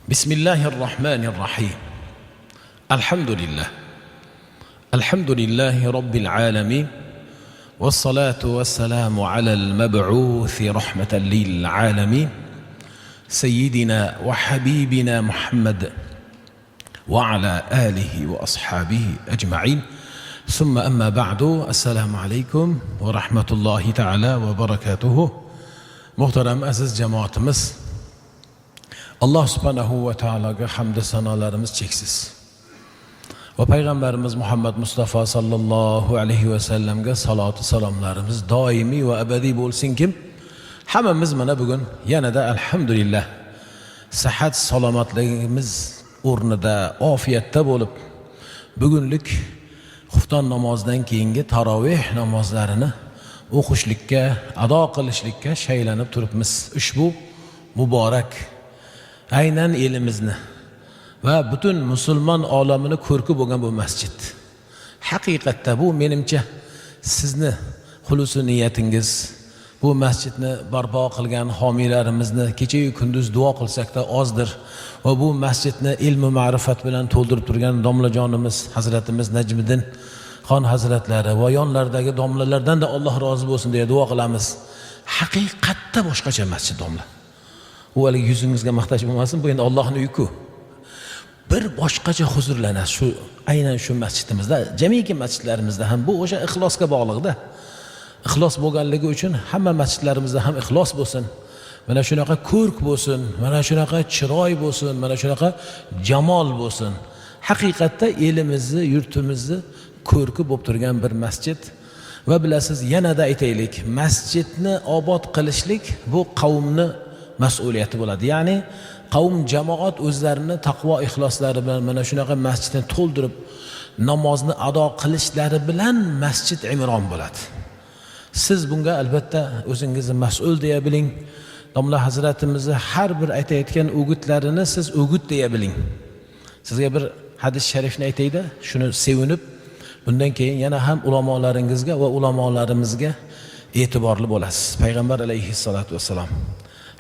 بسم الله الرحمن الرحيم. الحمد لله رب العالمين، والصلاة والسلام على المبعوث رحمة للعالمين سيدنا وحبيبنا محمد وعلى آله وأصحابه أجمعين، ثم أما بعد. السلام عليكم ورحمة الله تعالى وبركاته. Muhtaram aziz jamoatimiz, Alloh subhanahu va taologa hamd sanolarimiz cheksiz. Va payg'ambarimiz Muhammad Mustafa sallallohu alayhi va sallamga salot salomlarimiz doimiy va abadiy bo'lsinki, hammamiz mana bugun yanada alhamdulillah sihat salomatligimiz o'rnida, ofiyatda bo'lib, bugunlik xufton namozidan keyingi taroveh namozlarini o'qishlikka, ado qilishlikka shaylanib turibmiz. Ushbu muborak aynan elimizni va butun musulmon olamini ko'rki bo'lgan bu masjid. Haqiqatda bu menimcha sizni xulusi niyatingiz, bu masjidni barpo qilgan homiylarimizni kecha-yu kunduz duo qilsakda ozdir. Va bu masjidni ilm va ma'rifat bilan to'ldirib turgan domlajonimiz Hazratimiz Najmiddin Xon hazratlari va yonlardagi domlalardan da Alloh rozi bo'lsin deya duo qilamiz. Haqiqatda boshqacha masjid domla. U hali yuzingizga maqtash bo'lmasin, bu endi Allohning uyi-ku. Bir boshqacha huzurlanasiz shu aynan shu masjidimizda, jamiki masjidlarimizda ham bu o'sha ixlosga bog'liqda. Ixlos bo'lganligi uchun hamma masjidlarimizda ham ixlos bo'lsin. Mana shunaqa ko'rk bo'lsin, mana shunaqa chiroy bo'lsin, mana shunaqa jamol bo'lsin. Haqiqatda elimizni, yurtimizni ko'rki bo'lib turgan bir masjid. Va bilasiz, yanada aytaylik, masjidni obod qilishlik bu qavmni mas'uliyati bo'ladi. Ya'ni qavm jamoat o'zlarini taqvo ixloslari bilan mana shunaqa masjidni to'ldirib namozni ado qilishlari bilan masjid imron bo'ladi. Siz bunga albatta o'zingizni mas'ul deya biling. Domla hazratimizni har bir aytayotgan o'gitlarini siz o'git deya biling. Sizga bir hadis sharifni aytayda, shuni sevinib, bundan keyin yana ham ulamolaringizga va ulamolarimizga e'tiborli bo'lasiz. Payg'ambar alayhissalatu vassalam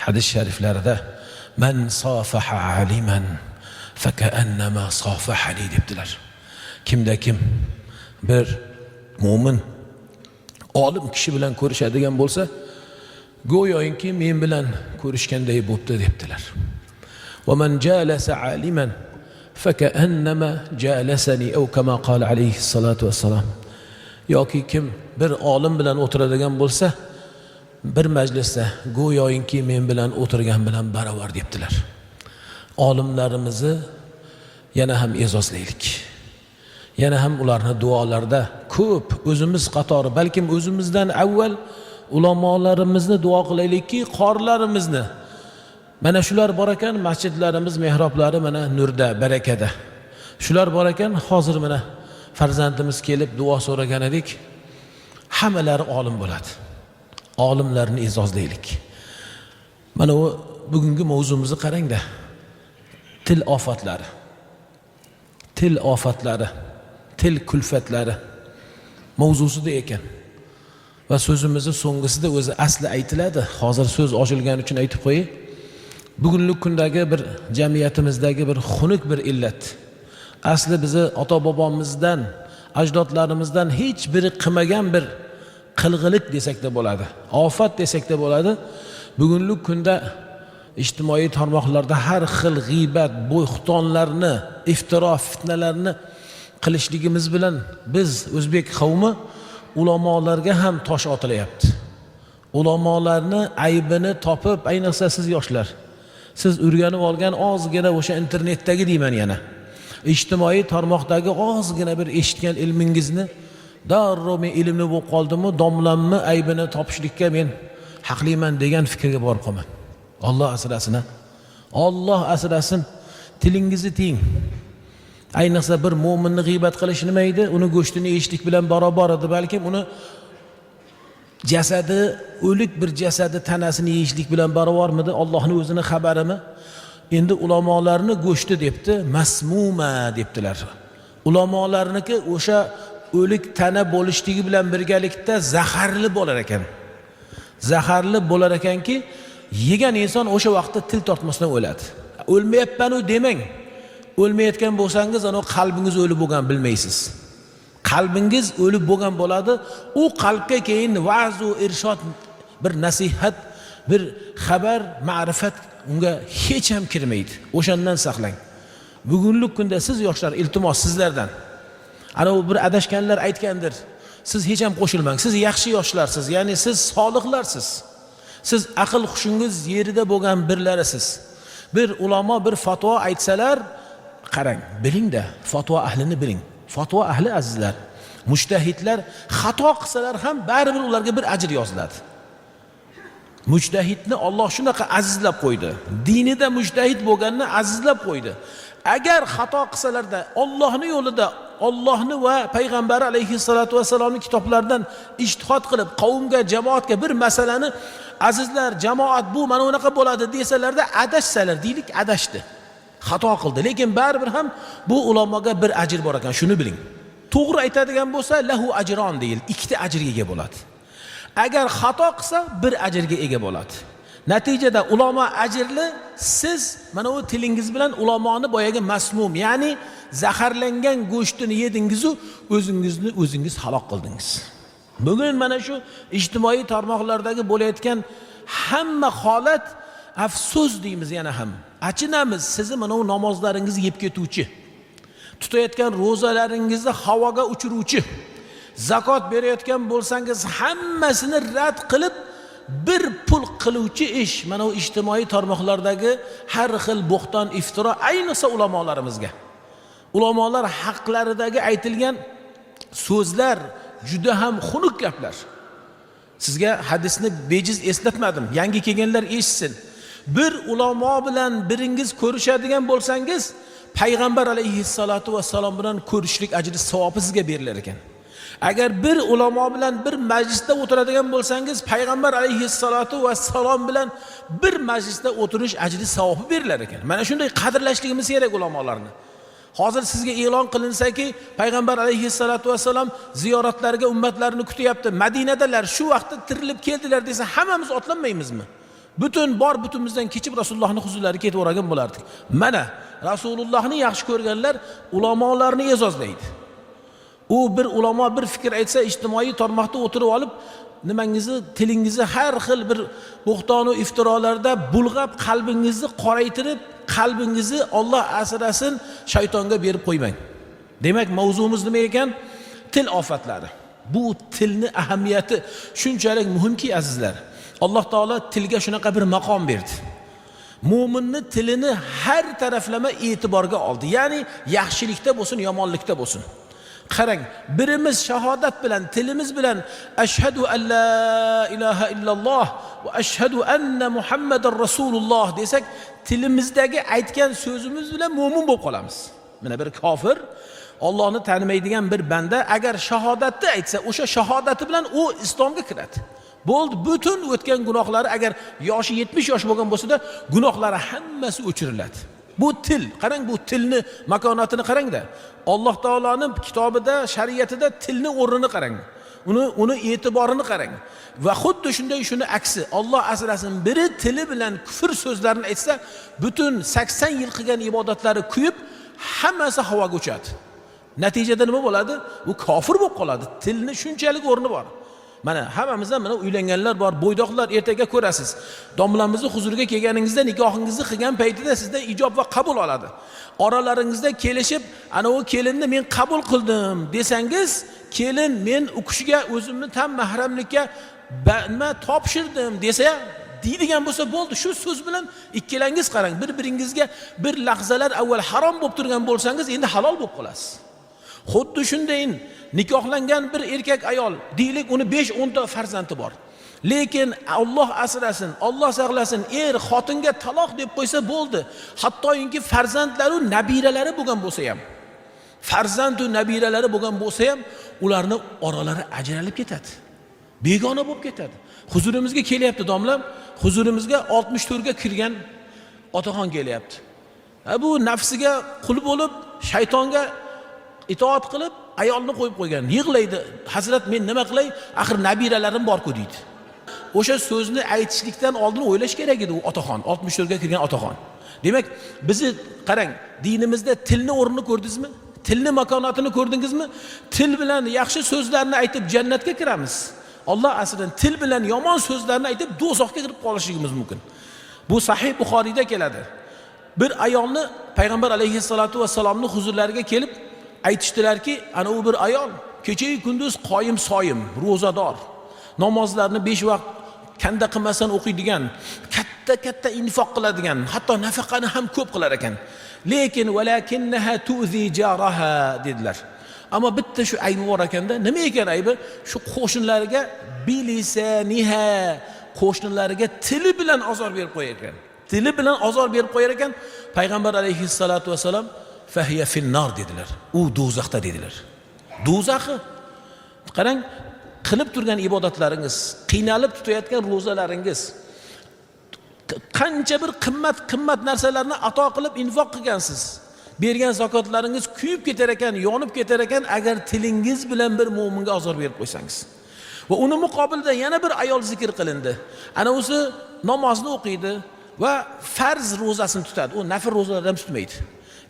hadis shariflarida "Man safaha aliman fakannama safahani" debdilar. Kimda kim bir mo'min olim kishi bilan ko'rishadigan bo'lsa, go'yoki men bilan ko'rishganday bo'pti debdilar. "Va man jalasa aliman fakannama jalasani" aw kama qala alayhissalatu vassalam. Yoki kim bir olim bilan o'tiradigan bo'lsa, bir majlisda go'yoki men bilan o'tirgan bilan barobar debdilar. Olimlarimizni yana ham e'zozlaylik. Yana ham ularni duolarida ko'p, o'zimiz qatori, balkim o'zimizdan avval ulamolarimizni duo qilaylikki, qorlarimizni. Mana shular bor ekan, masjidlarimiz, mehroblari mana nurda, barakada. Shular bor ekan, hozir mana farzandimiz kelib duo so'ragan edik. Hammalari olim bo'ladi. Olimlarni e'zozlaylik. Mana u bugungi mavzumizni qarangda. Til ofatlari. Til ofatlari, til kulfatlari mavzusida ekan. Va so'zimizni so'nggisida o'zi asli aytiladi. Hozir so'z ochilgani uchun aytib qo'yay. Bugungi kundagi bir jamiyatimizdagi bir xunuk bir illat. Asli bizni ota-bobomizdan, ajdodlarimizdan hech biri qilmagan bir qilg'ilik desakda bo'ladi. Ofat desakda bo'ladi. Bugungi kunda ijtimoiy tarmoqlarda har xil g'iybat, bo'xtonlarni, iftiro, fitnalarni qilishligimiz bilan biz o'zbek qavmi ulamolarga ham tosh otilayapti. Ulamolarni aybini topib, ayniqsa siz yoshlar, siz o'rganib olgan ozgina o'sha internetdagi deyman yana, ijtimoiy tarmoqdagi ozgina bir eshitgan ilmingizni darrov men ilmli bo'lib qoldimmi, domlamni aybini topishlikka men haqliman degan fikrga borib qolman. Alloh asrasin. Alloh asrasin. Tilingizni tiying. Ayniqsa bir mo'minni g'iybat qilish nima edi? Uni go'shtini yeyishlik bilan barobar edi, balkim uni jasadi, o'lik bir jasadi tanasini yeyishlik bilan barobarmidi? Allohning o'zining xabarimi? Endi ulamolarni go'shti debdi, masmuma debdilar. Ulamolarniki o'sha o'lik tana bo'lishligi bilan birgalikda zaharli bo'lar ekan. Zaharli bo'lar ekanki, yegan inson o'sha vaqtda til tortmasdan o'ladi. O'lmayapman-u demang. O'lmayotgan bo'lsangiz, ana qalbingiz o'lib bo'lgan bilmaysiz. Qalbingiz o'lib bo'lgan bo'ladi. U qalbga keyin va'z va irshod, bir nasihat, bir xabar, ma'rifat unga hech ham kirmaydi. O'shandan saqlang. Bugunlik kunda siz yoshlar, iltimos sizlardan. Ana u bir adashganlar aytgandir. Siz hech ham qo'shilmang. Siz yaxshi yoshlarsiz, ya'ni siz solihlarsiz. Siz aql xushingiz yerida bo'lgan birlarisiz. Bir ulamo bir fatvo aytsalar, qarang, biling-da, fatvo ahlini biling. Fatvo ahli azizlar, mujtahidlar xato qilsalar ham baribir ularga bir ajr yoziladi. Mujtahidni Alloh shunaqa azizlab qo'ydi. Dinida mujtahid bo'lganni azizlab qo'ydi. Agar xato qilsalarda Allohning yo'lida, Allohni va payg'ambari alayhissalatu vasallamning kitoblaridan ijtihod qilib, qavmga, jamoatga bir masalani azizlar, jamoat bu mana unaqa bo'ladi desalarda, adashsalar, deylik adashdi. Xato qildi, lekin baribir ham bu ulamoga bir ajr bor ekan, shuni biling. To'g'ri aytadigan bo'lsa, lahu ajron deyil, ikkita ajrga ega bo'ladi. Agar xato qilsa, bir ajrga ega bo'ladi. Natijada ulamo ajrli, siz mana u tilingiz bilan ulamoni boyagi masmum, ya'ni zaharlangan go'shtini yedingiz-u, o'zingiz halok qildingiz. Bugun mana shu ijtimoiy tarmoqlardagi bo'layotgan hamma holat, afsus deymiz yana ham. Achinamiz, sizni mana u namozlaringizni yeb ketuvchi, tutayotgan ro'zalaringizni havoga uchiruvchi, zakot berayotgan bo'lsangiz hammasini rad qilib bir pul qiluvchi ish mana u ijtimoiy tarmoqlardagi har xil bo'xton, iftiro, ayniqsa ulamolarimizga. Ulamolar haqlaridagi aytilgan so'zlar juda ham xunuk gaplar. Sizga hadisni bejiz eslatmadim, yangi kelganlar eshitsin. Bir ulamo bilan biringiz ko'rishadigan bo'lsangiz, payg'ambar alayhissalatu vassalom bilan ko'rishlik ajri savobi sizga berilar ekan. Agar bir ulamo bilan bir majlisda o'tiradigan bo'lsangiz, payg'ambar alayhissalatu vassalom bilan bir majlisda o'tirish ajri savobi berilar ekan. Mana shunday qadrlashligimiz kerak ulamolarni. Hozir sizga e'lon qilinsaki, payg'ambar alayhissalatu vassalom ziyoratlarga ummatlarini kutyapti. Madinadalar shu vaqtda tirilib keldilar desa, hammamiz otlanmaymizmi? Butunimizdan kechib Rasulullohning huzurlariga ketib o'ragan bo'lardik. Mana Rasulullohni yaxshi ko'rganlar ulamolarni e'zozlaydi. U bir ulamo bir fikr aytsa, ijtimoiy tarmoqda o'tirib olib, nimangizni, tilingizni har xil bir bo'xton va iftirolarda bulg'ab, qalbingizni qoraytirib, qalbingizni Alloh asrasin shaytonga berib qo'ymang. Demak, mavzuimiz nima ekan? Til ofatlari. Bu tilni ahamiyati shunchalik muhimki azizlar. Alloh taolo tilga shunaqa bir maqom berdi. Mo'minni tilini har taraflama e'tiborga oldi. Ya'ni yaxshilikda bo'lsin, yomonlikda bo'lsin. Qarang, birimiz shahodat bilan, tilimiz bilan ashhadu an la ilaha illalloh va ashhadu anna Muhammadar rasululloh desak, tilimizdagi aytgan so'zimiz bilan mo'min bo'lib qolamiz. Mana bir kofir, Allohni tanimaydigan bir banda agar shahodatni aytsa, o'sha shahodati bilan u islomga kiradi. Bo'ldi, butun o'tgan gunohlari, agar yoshi 70 yosh bo'lgan bo'lsa-da, gunohlari hammasi o'chiriladi. Bu til, qarang, bu tilni makonatini qarang-da. Alloh taoloning kitobida, shariatida tilni o'rnini qarang. Uni e'tiborini qarang. Va xuddi shunday shuni aksi. Alloh asrasin, biri tili bilan kufr so'zlarini aytsa, butun 80 yil qilgan ibodatlari kuyib, hammasi havoga uchadi. Natijada nima bo'ladi? U kofir bo'lib qoladi. Tilni shunchalik o'rni bor. Mana hammamizdan mana uylanganlar bor, bo'ydoqlar, ertaga ko'rasiz. Domlamizni huzuriga kelganingizda, nikohingizni qilgan paytida sizdan ijob va qabul oladi. Oralaringizda kelishib, ana u kelinni men qabul qildim desangiz, kelin men u kishiga o'zimni tam mahramlikka nima topshirdim desa, deydigan bo'lsa bo'ldi. Shu so'z bilan ikkilangiz qarang, bir-biringizga bir lahzalar avval harom bo'lib turgan bo'lsangiz, endi halol bo'lib qolasiz. Xuddi shunday nikohlangan bir erkak ayol, deylik uni 5-10 ta farzandi bor. Lekin Alloh asrasin, Alloh saqlasin, xotinga taloq deb qo'ysa bo'ldi. Hattoki farzandlari, nabiralari bo'lgan bo'lsa ham, ularni oralari ajralib ketadi. Begona bo'lib ketadi. Huzurimizga kelyapti domlam, huzurimizga 64 ga kirgan otaxon kelyapti. Bu nafsiga qul bo'lib, shaytonga itoat qilib, ayolni qo'yib qo'ygan. Yig'laydi. Hazrat, men nima qilay? Axir nabiralarim bor-ku deydi. O'sha so'zni aytishlikdan oldin o'ylash kerak edi u otaxon, 64 ga kirgan otaxon. Demak, bizni qarang, dinimizda tilni o'rnini ko'rdingizmi? Tilni makonatini ko'rdingizmi? Til bilan yaxshi so'zlarni aytib jannatga kiramiz. Alloh aslida til bilan yomon so'zlarni aytib do'zaxga kirib qolishimiz mumkin. Bu Sahih Buxoriyda keladi. Bir ayolni payg'ambar alayhissalatu vassalomning huzurlariga kelib aytishdilarki, ana u bir ayol kecha-yu kunduz qoyim soyim, ro'zador, namozlarni 5 vaqt kanda qilmasdan o'qiydigan, katta infoq qiladigan, hatto nafaqani ham ko'p qilar ekan. Lekin walakinnaha tu'zi jaraha dedilar. Ammo bitta shu aybi bor ekanda, nima ekan aybi? Shu qo'shnilariga bilisaniha, qo'shnilariga tili bilan azor berib qo'yar ekan. Tili bilan azor berib qo'yar ekan. Payg'ambar alayhissalatu vasallam fahiya finnar dedilar. U do'zaxda dedilar. Do'zaxi. Qarang, qilib turgan ibodatlaringiz, qiynalib tutayotgan ro'zalaringiz, qancha bir qimmat narsalarni ato qilib infoq qilgansiz. Bergan zakotlaringiz kuyib ketar ekan, yonib ketar ekan, agar tilingiz bilan bir mu'minga azor berib qo'ysangiz. Va uni muqobilida yana bir ayol zikr qilindi. Ana o'zi namozni o'qiydi va farz ro'zasini tutadi. U nafl ro'zalardan tutmaydi.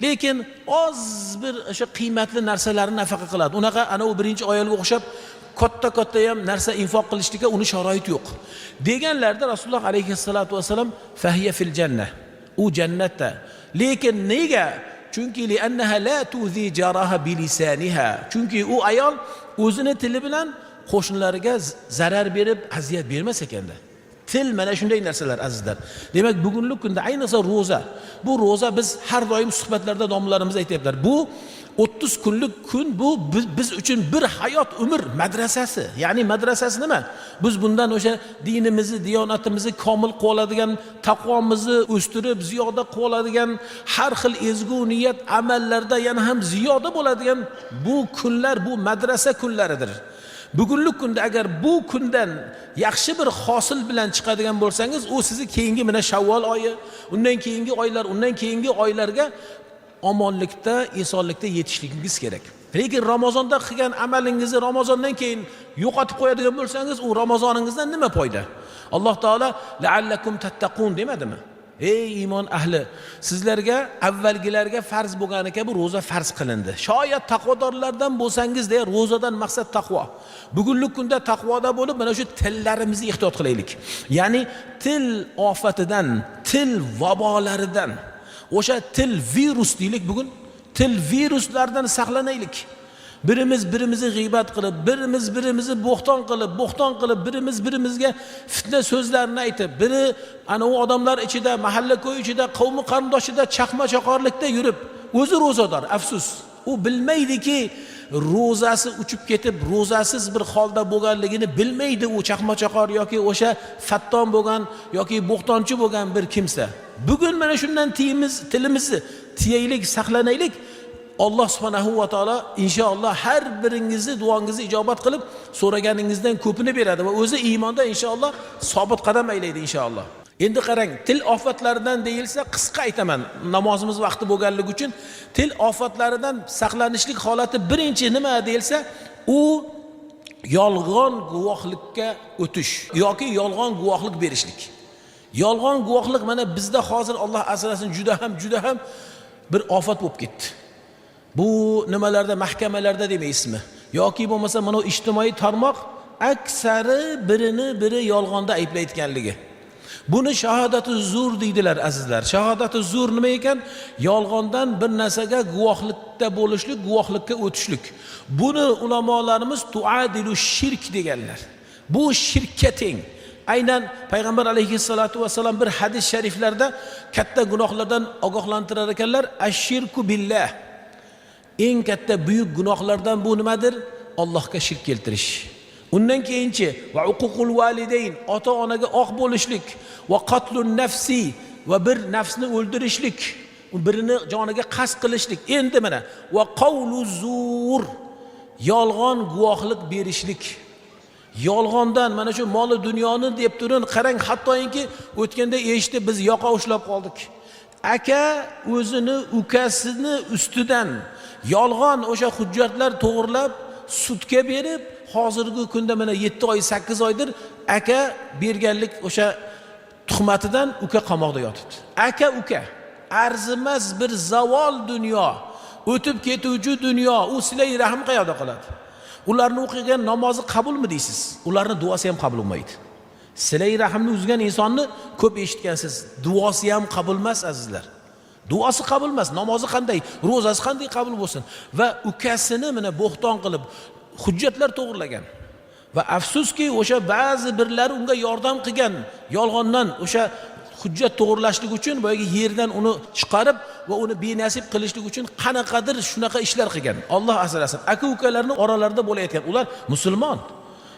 Lekin oz bir o'sha qiymatli narsalarni nafaqa qiladi. Unaqa ana u birinchi ayolga o'xshab katta ham narsa infoq qilishlikka uni sharoit yo'q. Deganlarda Rasululloh alayhissalatu vasallam fahiya fil jannah. U jannatda. Lekin nega? Chunki li annaha la tuzi jaraha bilisaniha. Chunki u ayol o'zini tili bilan qo'shnilariga zarar berib, aziyat bermas ekanda. Til mana shunday narsalar azizlar. Demak, bugungi kunda ayniqsa ro'za. Bu ro'za biz har doim suhbatlarda domlalarimiz aytiblar. Bu 30 kunlik kun, bu biz uchun bir hayot umr madrasasi. Ya'ni madrasasi nima? Biz bundan o'sha dinimizni, diyonatimizni komil qilib oladigan, taqvomizni o'stirib, ziyoda qilib oladigan, har xil ezgu niyat amallarda yana ham ziyoda bo'ladigan bu kunlar, bu madrasa kunlaridir. Bugungi kunda agar bu kundan yaxshi bir hosil bilan chiqadigan bo'lsangiz, u sizni keyingi mana Shavvol oyi, undan keyingi oylar, undan keyingi oylarga omonlikda, esonlikda yetishligingiz kerak. Lekin Ramazonda qilgan amalingizni Ramazondan keyin yo'qotib qo'yadigan bo'lsangiz, u Ramazoningizdan nima foyda? Alloh taolo la'allakum tattaqun demadimi? Ey iymon ahli, sizlarga avvalgilarga farz bo'lgani kabi ro'za farz qilindi. Shoyat taqvodorlardan bo'lsangiz deya ro'zadan maqsad taqvo. Bugungi kunda taqvoda bo'lib, mana shu tillarimizni ehtiyot qilaylik. Ya'ni til ofatidan, til vabolaridan, o'sha til virus deylik bugun, til viruslardan saqlanaylik. Birimizni g'iybat qilib, birimizni bo'xton qilib, birimizga fitna so'zlarni aytib, biri ana u odamlar ichida, mahalla ko'y ichida, qavmi qarindoshida chaqma-chaqorlikda yurib, o'zi ro'zador, afsus. U bilmaydiki, ro'zasi uchib ketib, ro'zasiz bir holda bo'lganligini bilmaydi u chaqma-chaqor yoki o'sha fatton bo'lgan yoki bo'xtonchi bo'lgan bir kimsa. Bugun mana shundan tilimizni tiyaylik, saqlanaylik. Alloh subhanahu va taolo inshaalloh har biringizni duongizni ijobat qilib, so'raganingizdan ko'pini beradi va o'zi iymonda inshaalloh sobit qadam aylaydi inshaalloh. Endi qarang, til ofatlaridan deyilsa qisqa aytaman, namozimiz vaqti bo'lganligi uchun til ofatlaridan saqlanishlik holati birinchi nima deyilsa, u yolg'on guvohlikka o'tish yoki yolg'on guvohlik berishlik. Yolg'on guvohlik mana bizda hozir Alloh asrasin juda ham bir ofat bo'lib ketdi. Bu nimalarda, mahkamalarda demaysizmi? Yoki bo'lmasa mana ijtimoiy tarmoq aksari biri yolg'onda ayblayotganligi. Buni shahodatu zur deydilar azizlar. Shahodatu zur nima ekan? Yolg'ondan bir narsaga guvohlikda bo'lishlik, guvohlikka o'tishlik. Buni ulamolarimiz tuadilu shirk deganlar. Bu shirkka teng. Aynan payg'ambar alayhissalatu vasallam bir hadis shariflarda katta gunohlardan ogohlantirar ekanlar. Ash-shirku billah. Eng katta buyuk gunohlardan bu nimadir? Allohga shirk keltirish. Undan keyinchi va uququl validayn, ota-onaga oq bo'lishlik, va qatlun nafsi, va bir nafsni o'ldirishlik, birini joniga qasd qilishlik. Endi mana va qawlu zur, yolg'on guvohlik berishlik. Yolg'ondan mana shu moli dunyoni deb turin, qarang, hattoki o'tganda eshitib biz yoqa ushlab qoldik. Aka o'zini ukasini ustidan yolg'on o'sha hujjatlar to'g'rilab sudga berib, hozirgi kunda mana 7 oy 8 oydir aka berganlik o'sha tuhmatidan uka qamoqda yotibdi. Aka arzimas bir zavol dunyo, o'tib ketuvchi dunyo, u silay rahm qayoqda qoladi? Ularni o'qigan namozi qabulmi deysiz? Ularning duosi ham qabul bo'lmaydi. Silay rahmni uzgan insonni ko'p eshitgansiz. Duosi ham qabul emas azizlar. Duosi qabul emas. Namozi qanday, ro'zasi qanday qabul bo'lsin? Va ukasini mana bo'xton qilib hujjatlar to'g'rilagan. Va afsuski o'sha ba'zi birlar unga yordam qilgan, yolg'ondan o'sha hujjat to'g'rilashlik uchun boyagi yerdan uni chiqarib va uni benasib qilishlik uchun qanaqadir shunaqa ishlar qilgan. Alloh asrasin. Aka-ukalarning oralarida bo'layotgan ular musulmon.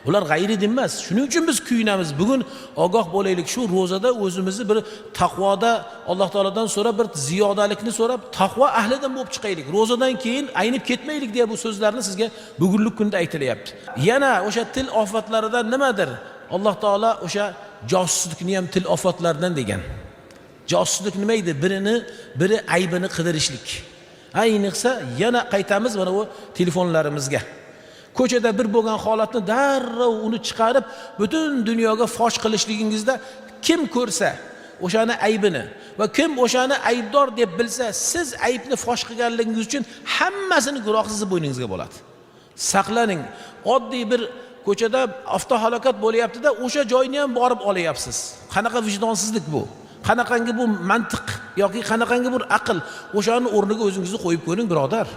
Ular g'ayri din emas. Shuning uchun biz kuyinamiz. Bugun ogoh bo'laylik, shu ro'zada o'zimizni bir taqvoda Alloh taoladan so'rab, bir ziyodalikni so'rab, taqvo ahlidan bo'lib chiqaylik. Ro'zadan keyin aynib ketmaylik deya bu so'zlarni sizga bugunlik kunda aytilyapti. Yana o'sha til ofatlaridan nimadir? Alloh taolo o'sha josuslikni ham til ofatlaridan degan. Josuslik nima edi? Biri aybini qidirishlik. Ayniqsa yana qaytamiz mana bu telefonlarimizga. Ko'chada bir bo'lgan holatni darrov uni chiqarib butun dunyoga fosh qilishligingizda kim ko'rsa o'shani aybini va kim o'shani aybdor deb bilsa, siz aybni fosh qilganligingiz uchun hammasini gunoh sizni bo'yningizga bo'ladi. Saqlaning. Oddiy bir ko'chada avtohalokat bo'lyapti-da, o'sha joyni ham borib olayapsiz. Qanaqa vijdonsizlik bu? Qanaqangi bu mantiq yoki qanaqangi bir aql? O'shani o'rniga o'zingizni qo'yib ko'ring, birodar.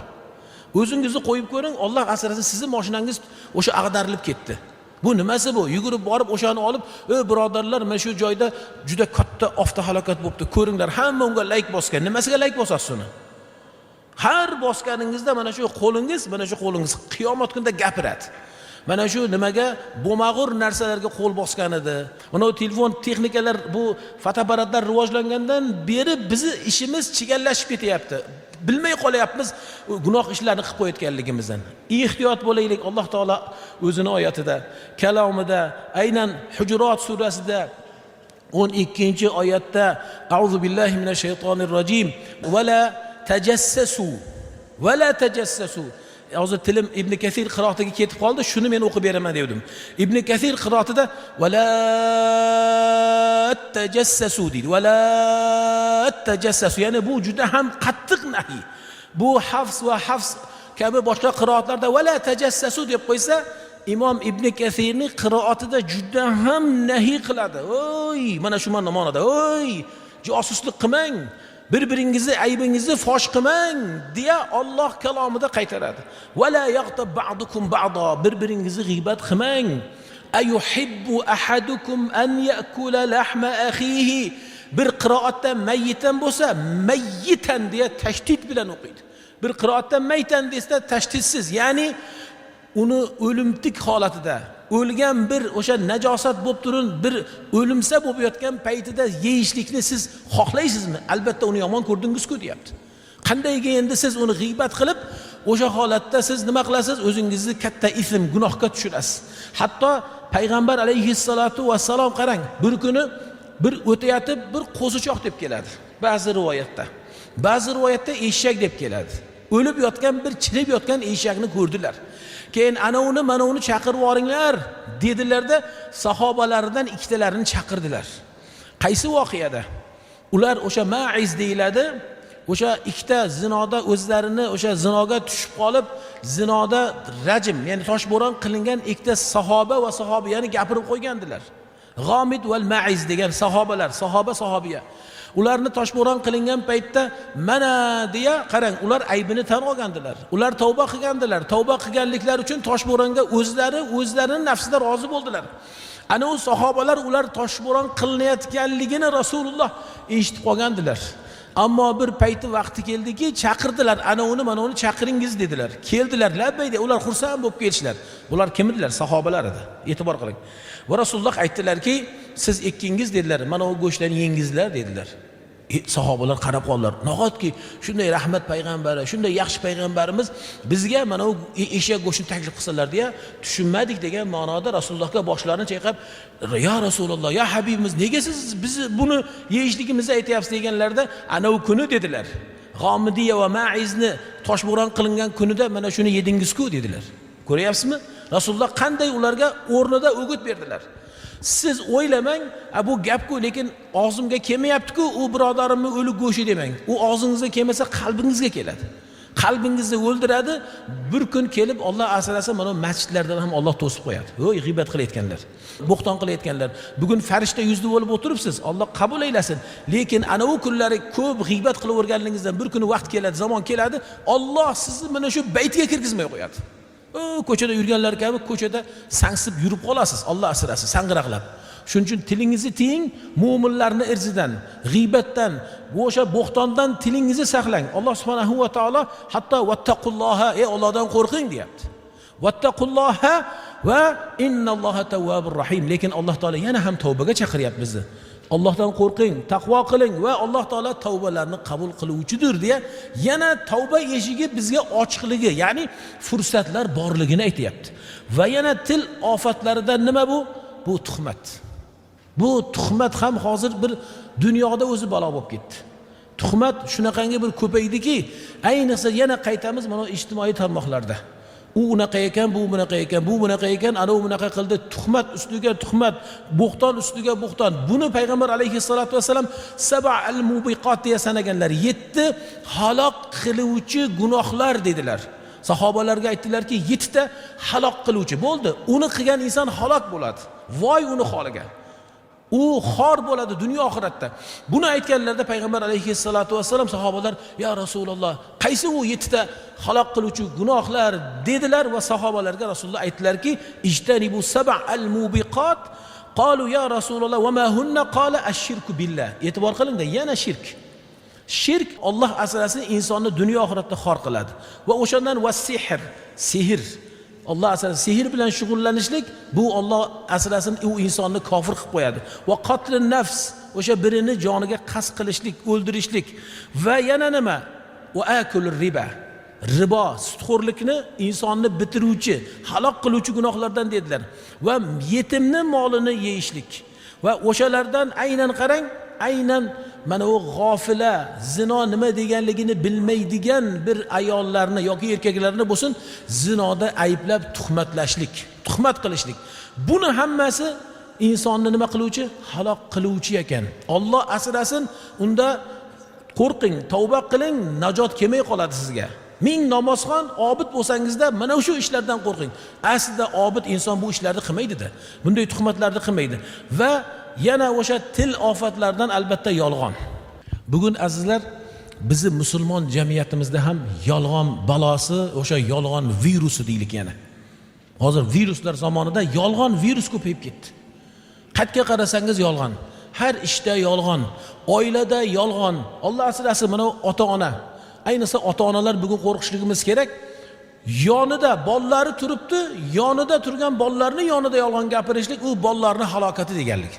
O'zingizni qo'yib ko'ring, Alloh asrasin, sizning mashinangiz o'sha ag'darilib ketdi. Bu nimasi bu? Yugurib borib o'shani olib, birodarlar, mana shu joyda juda katta avtohalokat bo'libdi. Ko'ringlar, hamma unga like bosgan. Nimasiga like bosasiz uni? Har bosganingizda mana shu qo'lingiz qiyomat kunida gapiradi. Mana shu nimaga bo'lmag'ur narsalarga qo'l bosgan edi. Mana bu telefon texnikalar, bu fotoapparatlar rivojlangandan beri bizni ishimiz chigallashib ketyapti. Bilmay qolyapmiz gunoh ishlarni qilib qo'yayotganligimizdan. Ehtiyot bo'laylik. Alloh taolo o'zining oyatida, kalomida, aynan Hujurat surasida 12-oyatda A'udhu billahi minash shaytonir rojim va la tajassasu. Hozir tilim Ibn Kathir qiroatiga ketib qoldi, shuni men o'qib beraman dedim. Ibn Kathir qiroatida va la tajassasu deydi. Va la tajassasu, ya'ni bu juda ham qattiq nahiy. Bu Hafs va Hafs kabi boshqa qiroatlarda va la tajassasu deb qo'ysa, Imom Ibn Kathirning qiroatida juda ham nahiy qiladi. Oy, mana shu ma'noda, oy, josuslik qilmang. Bir-biringizni aybingizni fosh qilmang deya Alloh kalomida qaytaradi. Va la yaqtab ba'dukum ba'da, bir-biringizni g'iybat qilmang. Ayuhibbu ahadukum an ya'kula lahma akhihi. Bir qiroatda mayyitan bo'lsa, mayyitan deya tashdid bilan o'qiydi. Bir qiroatda maytan desa tashdidsiz, ya'ni uni o'limtik holatida o'lgan bir o'sha najosat bo'lib turun bir o'limsa bo'lib yotgan paytida yeyishlikni siz xohlaysizmi? Albatta uni yomon ko'rdingiz-ku deyapti. Qandayga endi siz uni g'iybat qilib, o'sha holatda siz nima qilasiz? O'zingizni katta ism, gunohga tushirasiz. Hatto payg'ambar alayhissalatu vassalom qarang, bir kuni bir o'tayotib bir qo'zichoq deb keladi. Ba'zi rivoyatda eshak deb keladi. O'lib yotgan bir chirib yotgan eshakni ko'rdilar. Keyin mana uni chaqirib yuboringlar dedilarda, sahobalaridan ikkitalarini chaqirdilar. Qaysi voqeada? Ular o'sha Ma'iz deyiladi, o'sha ikkita zinoda o'zlarini o'sha zinoga tushib qolib, zinoda rajm, ya'ni toshbo'ron qilingan ikkita sahoba va sahobiyani gapirib qo'ygandilar. G'omid val Ma'iz degan sahobalar, sahobiya. Ularni toshbo'ron qilingan paytda mana deya qarang, ular aybini tan olgandilar. Ular tavba qilgandilar. Tavba qilganliklari uchun toshbo'ronga o'zlarining nafsida rozi bo'ldilar. Ana u sahobalar ular toshbo'ron qilinayotganligini Rasululloh eshitib qolgandilar. Ammo bir payti vaqti keldiki, chaqirdilar. Ana uni mana uni chaqiringiz dedilar. Keldilar, labbayda. Ular xursand bo'lib kelishlar. Bular kim edilar? Sahobalar edi. E'tibor qiling. Va Rasululloh aytdilarki, siz ikkingiz dedilar, mana u go'shtlarni yengizlar dedilar. Sahobalar qarab qoldilar. Nahotki shunday rahmat payg'ambari, shunday yaxshi payg'ambarimiz bizga mana u eshak go'shtini taklif qilsalar deya tushunmadik degan ma'noda Rasulullohga boshlarini chayqab, "Ya Rasululloh, ya Habibimiz, nega siz bizni buni yeyishligimizni aytyapsiz?" deganlarda, ana u kuni dedilar. G'omidiya va Ma'izni toshbo'ron qilingan kunida mana shuni yedingiz-ku dedilar. Ko'ryapsizmi? Rasululloh qanday ularga o'rnida o'g'it berdilar. Siz o'ylamang, bu gap-ku, lekin og'zimga kelmayapti-ku, u birodarimning o'lik go'shi demang. U og'zingizga kelmasa qalbingizga keladi. Qalbingizni o'ldiradi. Bir kun kelib Alloh asrasa mana masjidlardan ham Alloh to'sib qo'yadi. Voy, g'iybat qilayotganlar, bo'xton qilayotganlar. Bugun farishta yuzli bo'lib o'tiribsiz. Alloh qabul aylasin. Lekin ana u kunlari ko'p g'iybat qilib o'rganligingizdan bir kuni vaqt keladi, zamon keladi, Alloh sizni mana shu baytga kirgizmay qo'yadi. Ko'chada yurganlar kabi ko'chada sangsib yurib qolasiz. Alloh asrasin, sang'iraqlab. Shuning uchun tilingizni tiying, mu'minlarning irzidan, g'iybatdan, o'sha bo'xtondan tilingizni saqlang. Alloh subhanahu va taolo hatto vattaqulloha, Allohdan qo'rqing deyapti. Vattaqulloha va innalloha tawwabur rahim. Lekin Alloh taolo yana ham tavbaga chaqiryapti bizni. Allohdan qo'rqing, taqvo qiling va Alloh taolo tavbalarni qabul qiluvchidir deya yana tavba eshigi bizga ochiqligi, ya'ni fursatlar borligini aytayapti. Va yana til ofatlaridan nima bu? Bu tuhmat. Bu tuhmat ham hozir bir dunyoda o'zi balo bo'lib ketdi. Tuhmat shunaqangi bir ko'paydiki, ayniqsa yana qaytamiz mana ijtimoiy tarmoqlarda. U unaqa ekan, bu bunaqa ekan, bu bunaqa ekan, ana u bunaqa qildi. Tuhmat ustiga tuhmat, bo'xton ustiga bo'xton. Buni payg'ambar alayhissalatu vasallam sab'al mubiqat deya sanaganlar. 7 halok qiluvchi gunohlar dedilar. Sahobalarga aytdilarki, 7 ta halok qiluvchi bo'ldi. Uni qilgan inson halok bo'ladi. Voy uni holiga. U xor bo'ladi dunyo oxiratda. Buni aytganlarda payg'ambar alayhissalatu vasallam sahobalar, "Ya Rasululloh, qaysi u 7 ta halok qiluvchi gunohlar?" dedilar va sahobalarga Rasululloh aytdilarki, "Ijtanibu sab'al mubiqat." Qalu ya Rasululloh, "Va ma hunna?" Qala ash-shirku billah. E'tibor qilingda, yana shirk. Shirk Alloh asrasin insonni dunyo oxiratda xor qiladi. Va o'shandan va sehr. Alloh asrasin sehr bilan shug'ullanishlik, bu Alloh asrasin u insonni kofir qilib qo'yadi. Va qatlun nafs, o'sha birini joniga qasd qilishlik, o'ldirishlik va yana nima? Va akulur riba. Ribo, sudxo'rlikni insonni bitiruvchi, halok qiluvchi gunohlardan dedilar. Va yetimning molini yeyishlik. Va o'shalardan aynan qarang, aynan mana u g'ofila, zino nima deganligini bilmaydigan bir ayollarni yoki erkaklarni bo'lsin, zinoda ayblab tuhmatlashlik, tuhmat qilishlik. Buni hammasi insonni nima qiluvchi? Halok qiluvchi ekan. Alloh asrasin, unda qo'rqing, tavba qiling, najot kelmay qoladi sizga. Ming namozxon, obid bo'lsangizda mana shu ishlardan qo'rqing. Aslida obid inson bu ishlarni qilmaydi-da. Bunday tuhmatlarni qilmaydi. Va yana o'sha til ofatlaridan albatta yolg'on. Bugun azizlar, bizni musulmon jamiyatimizda ham yolg'on balosi, o'sha yolg'on virusi deylik yana. Hozir viruslar zamonida yolg'on virus ko'payib ketdi. Qayerga qarasangiz yolg'on. Har ishda yolg'on, oilada yolg'on. Alloh asrasin, mana ota-ona. Ayniqsa ota-onalar bugun qo'rqishligimiz kerak. Yonida bolalari turibdi, yonida turgan bolalarning yonida yolg'on gapirishlik, u bolalarning halokati deganlik.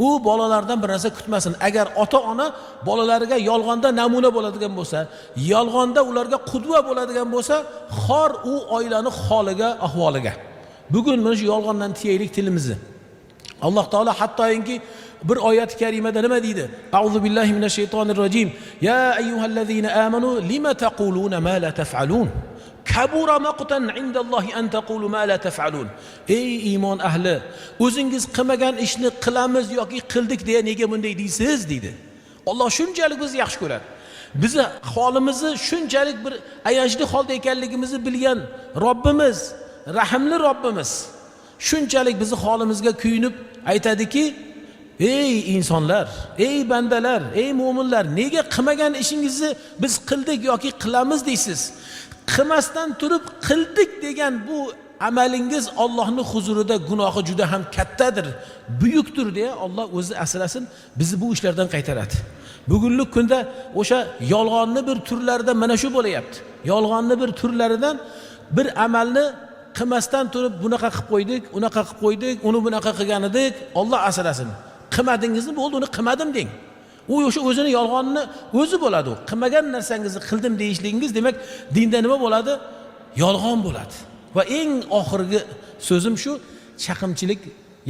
U bolalardan bir narsa kutmasin. Agar ota-ona bolalariga yolg'onda namuna bo'ladigan bo'lsa, yolg'onda ularga qudva bo'ladigan bo'lsa, xor u oilaning holiga, ahvoliga. Bugun mana shu yolg'ondan tiyaylik tilimizni. Alloh taolo hattoki bir oyat karimada nima deydi? A'udhu billahi minash shaytonir rojim. Ya ayyuhallazina amanu lima taquluna ma la taf'alun? Kabura maqtan indallohi an taqulu ma la taf'alun. Ey iymon ahli, o'zingiz qilmagan ishni qilamiz yoki qildik deya nega bunday deysiz deydi. Alloh shunchalik bizni yaxshi ko'radi. Bizni holimizni shunchalik bir ayanchli holda ekanligimizni bilgan Robbimiz, rahimli Robbimiz shunchalik bizni holimizga kuyinib aytadiki, ey insonlar, ey bandalar, ey mu'minlar, nega qilmagan ishingizni biz qildik yoki qilamiz deysiz? Qilmasdan turib qildik degan bu amalingiz Allohning huzurida gunohi juda ham kattadir, buyukdir deya Alloh o'zi asrasin bizni bu ishlardan qaytaradi. Bugungi kunda o'sha yolg'onni bir turlarida mana shu bo'layapti. Yolg'onni bir turlaridan bir amalni qilmasdan turib bunaqa qilib qo'ydik, unaqa qilib qo'ydik, uni bunaqa qilgan edik. Alloh asrasin. Qilmadingizmi bo'ldi, uni qilmadim deng. U o'sha o'zini yolg'onni o'zi bo'ladi. Qilmagan narsangizni qildim deyishligingiz demak dinda nima bo'ladi? Yolg'on bo'ladi. Va eng oxirgi so'zim shu, chaqimchilik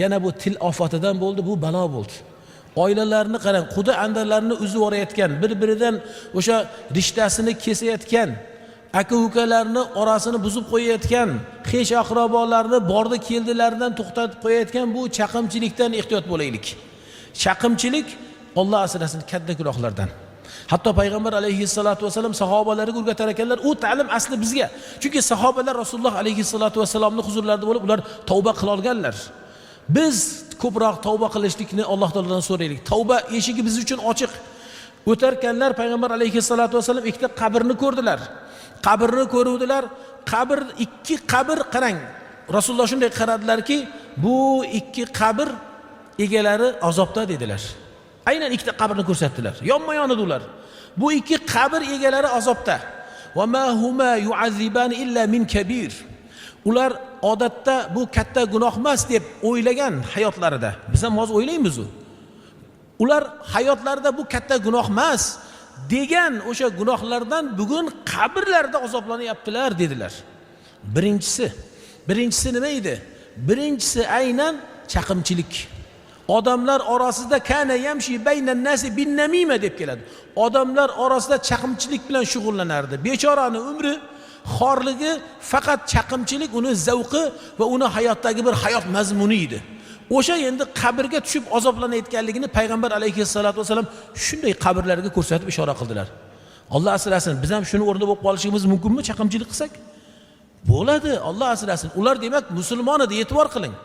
yana bu til ofatidan bo'ldi, bu balo bo'ldi. Oilalarni qarang, quda andarlarni uzib yorayotgan, bir-biridan o'sha rishtasini kesayotgan, aka-ukalarni orasini buzib qo'yayotgan, xish aqrobolarni bordi keldilaridan to'xtatib qo'yayotgan bu chaqimchilikdan ehtiyot bo'laylik. Chaqimchilik Alloh asrasin katta gunohlardan. Hatto payg'ambar alayhissalatu vasallam sahobalariga o'rgatar ekanlar, u ta'lim asli bizga. Chunki sahobalar Rasululloh alayhissalatu vasallamning huzurlarida bo'lib, ular tavba qila olganlar. Biz ko'proq tavba qilishlikni Alloh taoladan so'raylik. Tavba eshigi biz uchun ochiq. O'tarkanlar payg'ambar alayhissalatu vasallam ikkita qabrni ko'rdilar. Qabrni ko'ruvdilar. Qabr, ikki qabr qarang. Rasululloh shunday qaradilarki, bu ikki qabr egalari azobda dedilar. Aynan ikkita qabrni ko'rsatdilar. Yonma-yon edilar. Bu ikki qabr egalari azobda. Va ma huma yu'aziban illa min kabir. Ular odatda bu katta gunoh emas deb o'ylagan hayotlarida. Biz ham hozir o'ylaymiz u. Ular hayotlarida bu katta gunoh emas degan o'sha gunohlardan bugun qabrlarda azoblanyaptilar dedilar. Birinchisi nima edi? Birinchisi aynan chaqimchilik. Odamlar orasida kana yamshi baynan nasi bin namima deb keladi. Odamlar orasida chaqimchilik bilan shug'ullanardi. Bechorani umri, xorligi faqat chaqimchilik uni zavqi va uni hayotdagi bir hayot mazmuni edi. O'sha endi qabrga tushib azoblanayotganligini payg'ambar alayhissalatu vasallam shunday qabrlarga ko'rsatib ishora qildilar. Alloh asrasin, biz ham shuni o'rnida bo'lib qolishimiz mumkinmi chaqimchilik qilsak? Bo'ladi, Alloh asrasin. Ular demak musulmon edi, e'tibor qiling.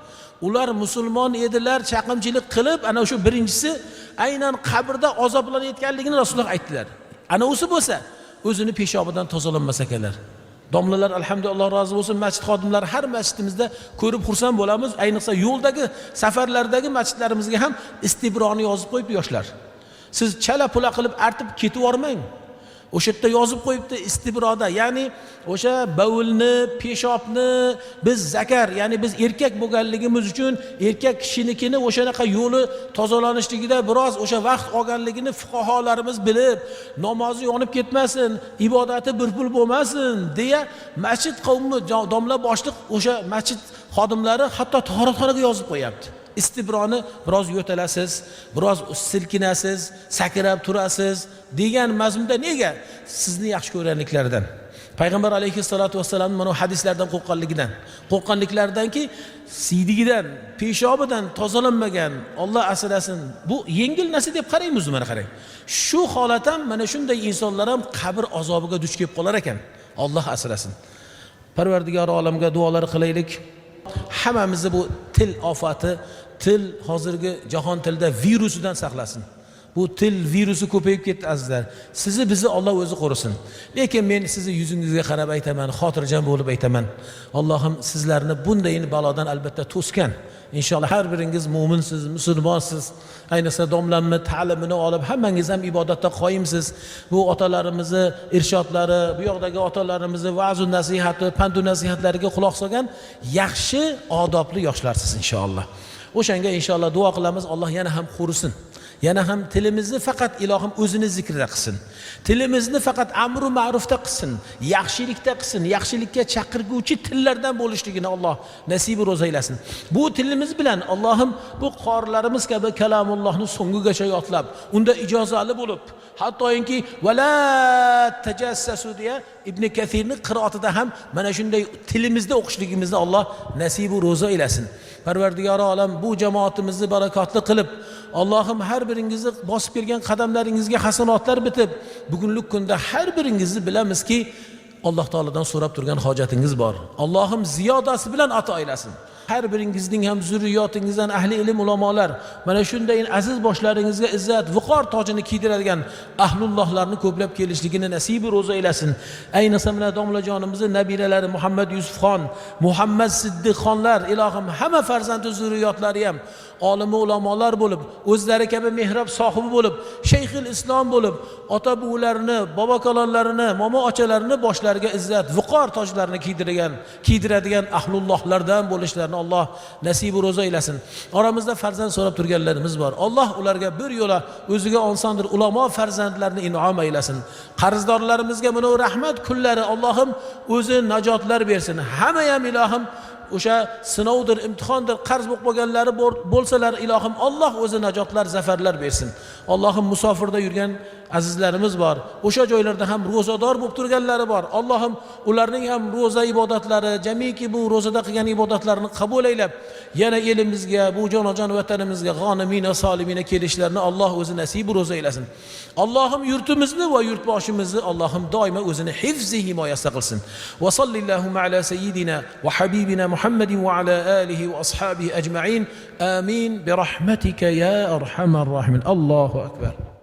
Ular musulmon edilar, chaqimchilik qilib, ana shu birinchisi aynan qabrda azoblanayotganligini Rasululloh aytdilar. Ana o'si bo'lsa, o'zini peshobidan tozalanmas ekanlar. Domlalar alhamdulillah rozi bo'lsin, masjid xodimlari har masjidimizda ko'rib xursand bo'lamiz. Ayniqsa yo'ldagi, safarlardagi masjidlarimizga ham istibroni yozib qo'yibdi yoshlar. Siz chala pula qilib artib ketib yormang. O'sha yerda yozib qo'yibdi istibroda, ya'ni o'sha bavulni, peshobni biz zakar, ya'ni biz erkak bo'lganligimiz uchun erkak kishinikini o'shanaqa yo'li tozalanishligida biroz o'sha vaqt olganligini fuqaholarimiz bilib, namozi yonib ketmasin, ibodati bir pul bo'lmasin deya masjid qavmi domla boshliq o'sha masjid xodimlari hatto tahoratxonaga yozib qo'yapti. Istibroni biroz yo'talasiz, biroz silkinasiz, sakrab turasiz degan mazmunda. Nega? Sizni yaxshi ko'rganliklaridan. Payg'ambar alayhissalatu vasallam mana hadislardan qo'rqqanliklaridanki, siydigidan, peshobidan tozalanmagan, Alloh asrasin. Bu yengil narsa deb qaraymiz, mana qarang. Shu holat ham mana shunday insonlar ham qabr azobiga duch kelib qolar ekan. Alloh asrasin. Parvardigor olamga duolar qilaylik. Hammamizni bu til ofati, til hozirgi jahon tilida virusidan saqlasin. Bu til virusi ko'payib ketdi azizlar. Sizni bizni Alloh o'zi qo'rusin. Lekin men sizni yuzingizga qarab aytaman, xotirjam bo'lib aytaman. Allohim sizlarni bunday balodan albatta to'sgan. Inshaalloh har biringiz mu'minsiz, musulmonsiz. Ayniqsa domlamni ta'limini olib, hammangiz ham ibodatda qoyimsiz. Bu otalarimizni irshodlari, bu yoqdagi otalarimizni va'z va nasihati, pand va nasihatlariga quloq solgan yaxshi, odobli yoshlarsiz inshaalloh. O'shanga inshaalloh duo qilamiz, Alloh yana ham qo'rusin. Yana ham tilimizni faqat ilohim o'zini zikrida qilsin. Tilimizni faqat amru ma'rufda qilsin, yaxshilikda qilsin, yaxshilikka chaqirguvchi tillardan bo'lishligini Alloh nasib rozaylasin. Bu tilimiz bilan Allohim bu qorilarimiz kabi kalamullohni so'ngigacha yodlab, unda ijozali bo'lib, hattoki vala tajassasu deya Ibn Kathirning qiroatida ham mana shunday tilimizda o'qishligimizni Alloh nasib rozaylasin. Parvardigor olam bu jamoatimizni barakotli qilib, Allohim har biringizni bosib kelgan qadamlaringizga hasanotlar bitib, bugunlik kunda har biringizni bilamizki, Alloh taoladan so'rab turgan hojatingiz bor. Allohim ziyodasi bilan ato aylasin. Har biringizning ham zurriyotingizdan ahli ilm ulamolar, mana shunday aziz boshlaringizga izzat, viqor tojini kiydiradigan ahlullohlarni ko'plab kelishligini nasibi ro'za aylasin. Ayniqsa mana domlajonimizning nabiralari Muhammad Yusufxon, Muhammad Siddiqxonlar, ilohim hamma farzand va zurriyotlari ham olimi ulamolar bo'lib, o'zlari kabi mehrab sohibi bo'lib, shayxul islom bo'lib, ota buvlarini, bobokalonlarini, momo ochalarini boshlariga izzat, viqor tojlarini kiydiradigan ahlullohlardan bo'lishlarini Alloh nasib ro'za aylasin. Oramizda farzand so'rab turganlarimiz bor. Alloh ularga bir yo'la o'ziga onsandir ulamo farzandlarini in'om aylasin. Qarzdorlarimizga buni rahmat kunlari Allohim o'zi najotlar bersin. Hamma ham ilohim o'sha sinovdir, imtihondir, qarz bo'lib qolganlari bo'lsalar, ilohim Alloh o'zi najotlar, zafarlar bersin. Allohim musofirda yurgan azizlarimiz bor. O'sha joylarda ham ro'zador bo'lib turganlari bor. Allohim ularning ham ro'za ibodatlari, jamiki bu ro'zada qilgan ibodatlarini qabul aylab, yana elimizga, bu jonajon vatanimizga g'onimina solimina kelishlarini Alloh o'zi nasib ro'za aylasin. Allohim yurtimizni va yurtboshimizni Allohim doimo o'zini hifzi himoyasida qilsin. Va sallallohu ala sayyidina va habibina Muhammadin va ala alihi va ashabihi ajma'in. Amin bi rahmatika ya arhamar rahimin. Allohu akbar.